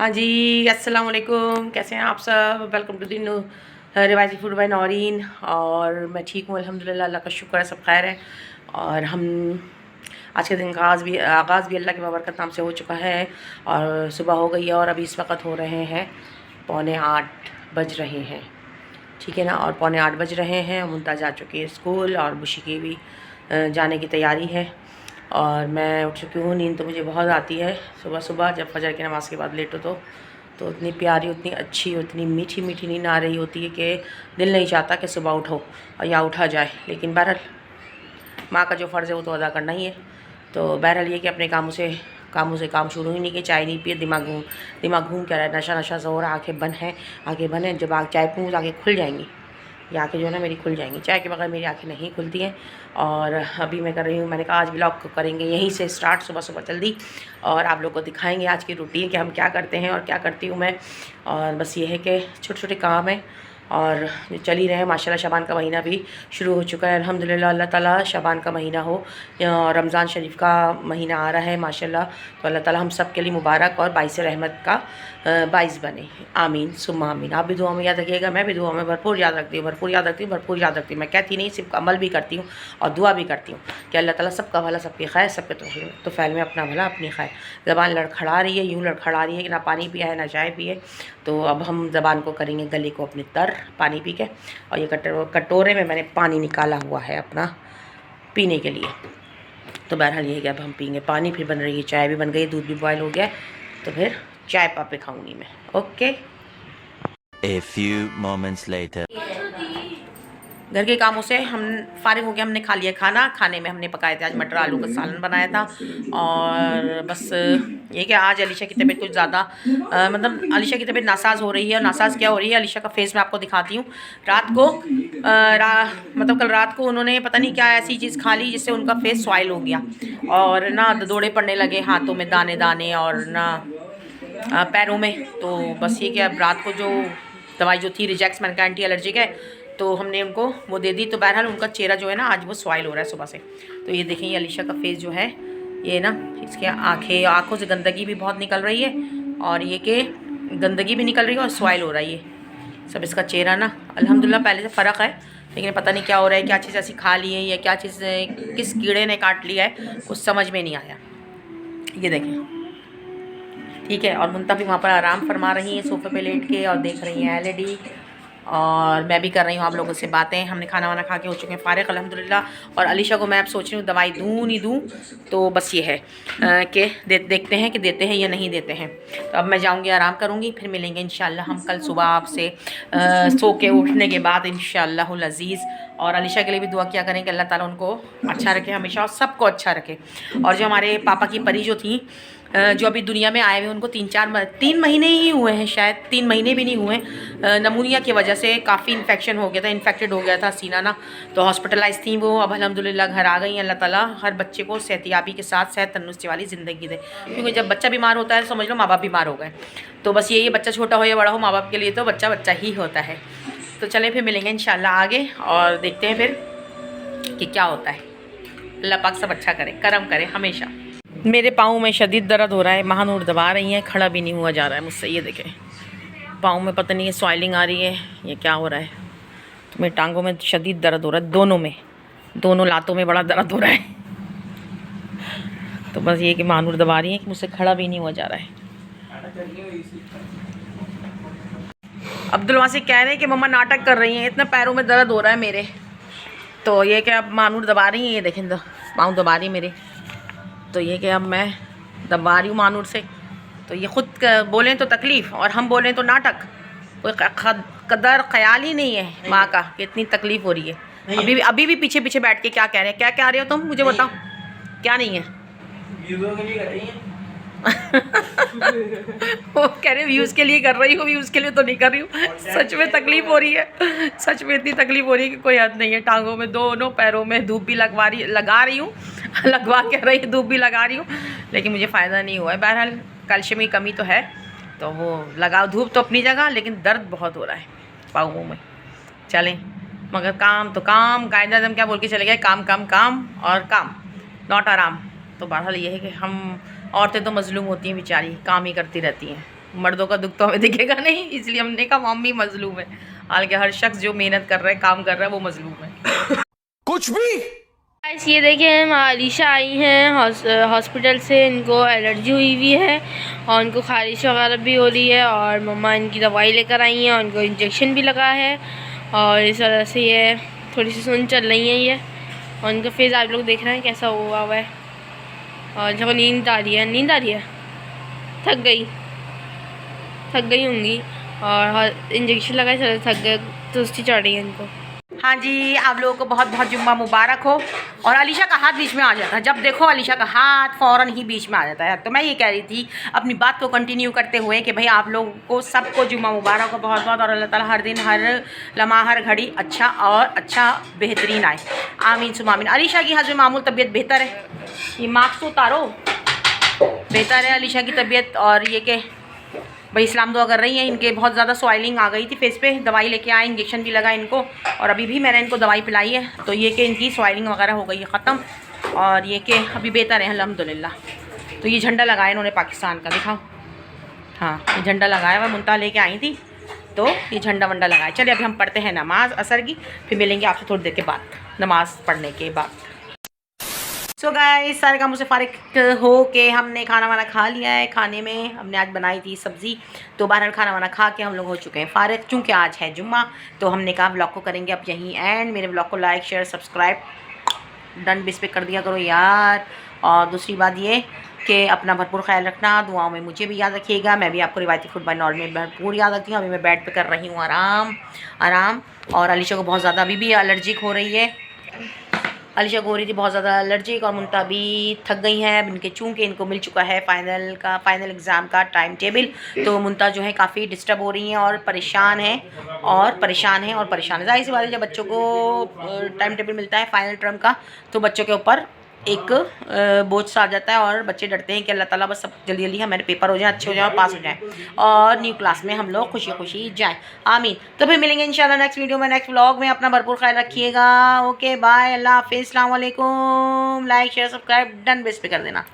हाँ जी, अस्सलाम वालेकुम। कैसे हैं आप सब? वेलकम टू दी रिवाइजी फूड बाय नौरीन। और मैं ठीक हूँ अल्हम्दुलिल्लाह, अल्लाह का शुक्र है, सब खैर है। और हम आज के दिन का आगाज़ भी अल्लाह के बरकत नाम से हो चुका है। और सुबह हो गई है और अभी इस वक्त हो रहे हैं 7:45 बज रहे हैं, ठीक है ना। और 7:45 बज रहे हैं, मुमताज़ जा चुकी है स्कूल और बुशी की भी जाने की तैयारी है। और मैं उठ चुकी हूँ। नींद तो मुझे बहुत आती है सुबह सुबह, जब फजर की नमाज़ के बाद लेटो तो उतनी प्यारी, उतनी अच्छी, उतनी मीठी मीठी नींद आ रही होती है कि दिल नहीं चाहता कि सुबह उठो और या उठा जाए। लेकिन बहरहाल माँ का जो फ़र्ज़ है वो तो अदा करना ही है। तो बहरहाल ये कि अपने कामों से काम शुरू ही नहीं किए। चाय नहीं पिए, दिमाग घूम क्या रहा है, नशा सा हो रहा है। आँखें बंद हैं। जब चाय पीऊँ तो आँखें खुल जाएंगी। ये आँखें जो है ना मेरी खुल जाएंगी। चाय के बगैर मेरी आँखें नहीं खुलती हैं। और अभी मैं कर रही हूँ, मैंने कहा आज व्लॉग करेंगे यहीं से स्टार्ट, सुबह सुबह जल्दी। और आप लोग को दिखाएंगे आज की रूटीन कि हम क्या करते हैं और क्या करती हूँ मैं। और बस ये है कि छोटे छोटे काम हैं और जो चल ही रहे हैं। माशाल्लाह शबान का महीना भी शुरू हो चुका है अल्हम्दुलिल्लाह। अल्लाह ताला शबान का महीना हो, रमज़ान शरीफ का महीना आ रहा है माशाल्लाह। तो अल्लाह ताला हम सब के लिए मुबारक और बाइस रहमत का बाइस बने। आमीन सुम्मा आमीन। आप भी दुआ में याद रखिएगा, मैं भी दुआ में भरपूर याद रखती हूँ, भरपूर याद रखती हूँ। मैं कहती नहीं, सिर्फ अमल भी करती हूँ और दुआ भी करती हूँ कि अल्लाह ताला सबका भला, सबकी खैर, सबके तो फैल में अपना भला अपनी खैर। ज़बान लड़खड़ा रही है, यूँ लड़खड़ा रही है कि ना पानी पिया है ना चाय पी है। तो अब हम ज़बान को करेंगे गले को अपनी तर पानी पी के। और ये कटोरे में मैंने पानी निकाला हुआ है अपना पीने के लिए। तो बहरहाल ये कि अब हम पीएंगे पानी, फिर बन रही है चाय, भी बन गई, दूध भी बॉयल हो गया। तो फिर चाय पापे खाऊंगी मैं। Okay. A few moments later. घर के कामों से हम फारिग हो गए। हमने खा लिया खाना। खाने में हमने पकाए थे आज मटर आलू का सालन बनाया था। और बस ये कि आज अलीशा की तबीयत कुछ ज़्यादा मतलब अलीशा की तबीयत नासाज हो रही है। और नासाज क्या हो रही है, अलीशा का फेस मैं आपको दिखाती हूँ। रात को मतलब कल रात को उन्होंने पता नहीं क्या ऐसी चीज़ खा ली जिससे उनका फेस स्वाइल हो गया और ना दौड़े पड़ने लगे, हाथों में दाने दाने और ना पैरों में। तो बस ये कि अब रात को जो दवाई जो थी रिजैक्स, मैंने कहा एंटी एलर्जिक है, तो हमने उनको वो दे दी। तो बहरहाल उनका चेहरा जो है ना आज वो स्वाइल हो रहा है सुबह से। तो ये देखें, ये अलीशा का फेस जो है ये ना, इसके आँखों से गंदगी भी बहुत निकल रही है और ये कि गंदगी भी निकल रही है और स्वाइल हो रहा है। ये सब इसका चेहरा ना अल्हम्दुलिल्लाह पहले से फ़र्क है, लेकिन पता नहीं क्या हो रहा है, क्या चीज़ ऐसी खा ली है या क्या चीज़ किस कीड़े ने काट लिया है, कुछ समझ में नहीं आया। ये देखें, ठीक है। और मुंता भी वहाँ पर आराम फरमा रही हैं सोफ़े पे लेट के और देख रही हैं एलईडी। और मैं भी कर रही हूँ आप लोगों से बातें। हमने खाना वाना खा के हो चुके हैं फारिग अल्हम्दुलिल्लाह। और अलीशा को मैं अब सोच रही हूँ दवाई दूँ नहीं दूँ। तो बस ये है कि देखते हैं कि देते हैं या नहीं देते हैं। तो अब मैं जाऊँगी, आराम करूँगी, फिर मिलेंगे इंशाल्लाह हम कल सुबह आपसे सो के उठने के बाद इंशाअल्लाहुल अज़ीज़। और अलीशा के लिए भी दुआ किया करें कि अल्लाह ताला उनको अच्छा रखे हमेशा और सबको अच्छा रखे। और जो हमारे पापा की परी जो थी, जो अभी दुनिया में आए हुए, उनको 3 महीने ही हुए हैं, शायद 3 महीने भी नहीं हुए। नमूनिया की वजह से काफ़ी इन्फेक्शन हो गया था, इन्फेक्टेड हो गया था सीना ना। तो हॉस्पिटलाइज थी वो। अब अल्हम्दुलिल्लाह घर आ गई। अल्लाह ताला हर बच्चे को सेहतियाबी के साथ सेहत तंदुरुस्ती वाली ज़िंदगी दे, क्योंकि जब बच्चा बीमार होता है तो समझ लो माँ बाप बीमार हो गए। तो बस यही, बच्चा छोटा हो या बड़ा हो, माँ बाप के लिए तो बच्चा बच्चा ही होता है। तो चलें फिर मिलेंगे इंशाल्लाह आगे और देखते हैं फिर कि क्या होता है। अल्लाह पाक सब अच्छा करे, करम करे हमेशा। मेरे पाँव में शदीद दर्द हो रहा है, महानूर दबा रही हैं, खड़ा भी नहीं हुआ जा रहा है मुझसे। ये देखें, पाँव में पता नहीं स्वाइलिंग आ रही है, ये क्या हो रहा है। तो मेरी टांगों में शदीद दर्द हो रहा है, दोनों लातों में बड़ा दर्द हो रहा है। तो बस ये कि महानूर दबा रही है कि मुझसे खड़ा भी नहीं हुआ जा रहा है। अब्दुल वासी कह रहे हैं कि मम्मा नाटक कर रही हैं, इतना पैरों में दर्द हो रहा है मेरे। तो ये कि अब महानूर दबा रही हैं, ये देखें पाँव दबा रही मेरे। तो ये कि अब मैं दबा रही हूँ मानूर से। तो ये ख़ुद बोलें तो तकलीफ़ और हम बोलें तो नाटक। कोई कदर ख्याल ही नहीं है माँ का कि इतनी तकलीफ़ हो रही है। अभी भी पीछे पीछे बैठ के क्या कह रहे हैं, क्या कह रहे हो तुम, मुझे बताओ क्या नहीं है। वो कह रहे व्यूज़ के लिए कर रही हूँ, व्यूज़ के लिए तो नहीं कर रही हूँ। सच में तकलीफ़ हो रही है, सच में इतनी तकलीफ़ हो रही है कि कोई हद नहीं है। टांगों में, दोनों पैरों में धूप भी लगा रही हूँ लगवा के रही, धूप भी लगा रही हूँ, लेकिन मुझे फ़ायदा नहीं हुआ है। बहरहाल कैल्शियम की कमी तो है, तो वो लगाओ, धूप तो अपनी जगह, लेकिन दर्द बहुत हो रहा है पाँवों में। चलें, मगर काम तो काम, कायदे आज़म क्या बोल के चले गए, काम काम काम और काम, नॉट आराम। तो बहरहाल ये है कि हम औरतें तो मजलूम होती हैं बेचारी, काम ही करती रहती हैं, मर्दों का दुख तो हमें दिखेगा नहीं, इसलिए हमने कहा मम्मी मजलूम है। हालांकि हर शख्स जो मेहनत कर रहा है, काम कर रहा है, वो मजलूम है। कुछ भी। गाइस ये देखिए अलीशा आई हैं हॉस्पिटल से, इनको एलर्जी हुई हुई है और उनको खारिश वगैरह भी हो रही है और मम्मा इनकी दवाई लेकर आई हैं और उनको इंजेक्शन भी लगा है और इस वजह से ये थोड़ी सी सुन चल रही हैं ये। और उनका फेस आप लोग देख रहे हैं कैसा हुआ है और जब नींद आ रही है, थक गई होंगी और इंजेक्शन लगाए थक गए, सुस्ती चढ़ रही है इनको। हाँ जी, आप लोगों को बहुत बहुत जुम्मा मुबारक हो। और अलीशा का हाथ बीच में आ जाता है, जब देखो अलीशा का हाथ फ़ौरन ही बीच में आ जाता है। तो मैं ये कह रही थी अपनी बात को कंटिन्यू करते हुए कि भाई आप लोगों को सबको जुम्मा मुबारक हो बहुत बहुत, और अल्लाह ताला हर दिन, हर लम्हा, हर घड़ी अच्छा बेहतरीन आए। आमीन सुम आमीन। अलीशा की हज़ मामूल तबीयत बेहतर है, ये मास्क तो उतारो, बेहतर है अलीशा की तबीयत। और ये कि भाई इस्लाम दुआ कर रही हैं, इनके बहुत ज़्यादा स्वेलिंग आ गई थी फेस पे, दवाई लेके आए, इंजेक्शन भी लगा इनको और अभी भी मैंने इनको दवाई पिलाई है। तो ये कि इनकी स्वेलिंग वगैरह हो गई है ख़त्म और ये कि अभी बेहतर है अल्हम्दुलिल्लाह। तो ये झंडा लगाया इन्होंने पाकिस्तान का, दिखाओ। हाँ, ये झंडा लगाया हुआ, मुंता लेके आई थी तो ये झंडा वंडा लगाया। चलिए अभी हम पढ़ते हैं नमाज असर की, फिर मिलेंगे आपसे थोड़ी देर के बाद नमाज़ पढ़ने के बाद। सो गाइस सारे कामों से फ़ारिग हो के हमने खाना वाना खा लिया है। खाने में हमने आज बनाई थी सब्ज़ी, तो बहरहाल खाना वाना खा के हम लोग हो चुके हैं फ़ारिग। चूँकि आज है जुम्मा तो हमने कहा व्लॉग को करेंगे अब यहीं एंड। मेरे व्लॉग को like share subscribe done base पे कर दिया करो यार। और दूसरी बात ये कि अपना भरपूर ख्याल रखना, दुआओं में मुझे भी याद रखिएगा। मैं भी आपको रिवायती फूड बाय नॉर में भरपूर याद रखती हूँ। अभी मैं बेड पे कर रही हूँ आराम। और अलीशा को बहुत ज़्यादा अभी भी एलर्जिक हो रही है, अलीशा को हो रही थी बहुत ज़्यादा एलर्जिक और मुंता भी थक गई हैं अब इनके, चूँकि इनको मिल चुका है फाइनल एग्ज़ाम का टाइम टेबल। तो मुंता जो है काफ़ी डिस्टर्ब हो रही हैं और परेशान है ज़ाहिर सी बात है, जब बच्चों को टाइम टेबल मिलता है फाइनल टर्म का तो बच्चों के ऊपर एक बोझ सा आ जाता है और बच्चे डरते हैं कि अल्लाह ताला बस सब जल्दी जल्दी हमारे पेपर हो जाए, अच्छे हो जाए और पास हो जाए और न्यू क्लास में हम लोग खुशी खुशी जाएं। आमीन। तो फिर मिलेंगे इंशाल्लाह नेक्स्ट वीडियो में, नेक्स्ट व्लॉग में। अपना भरपूर ख्याल रखिएगा। ओके बाय, अल्लाह हाफिज़, अस्सलाम वालेकुम। Like share subscribe done base पे कर देना।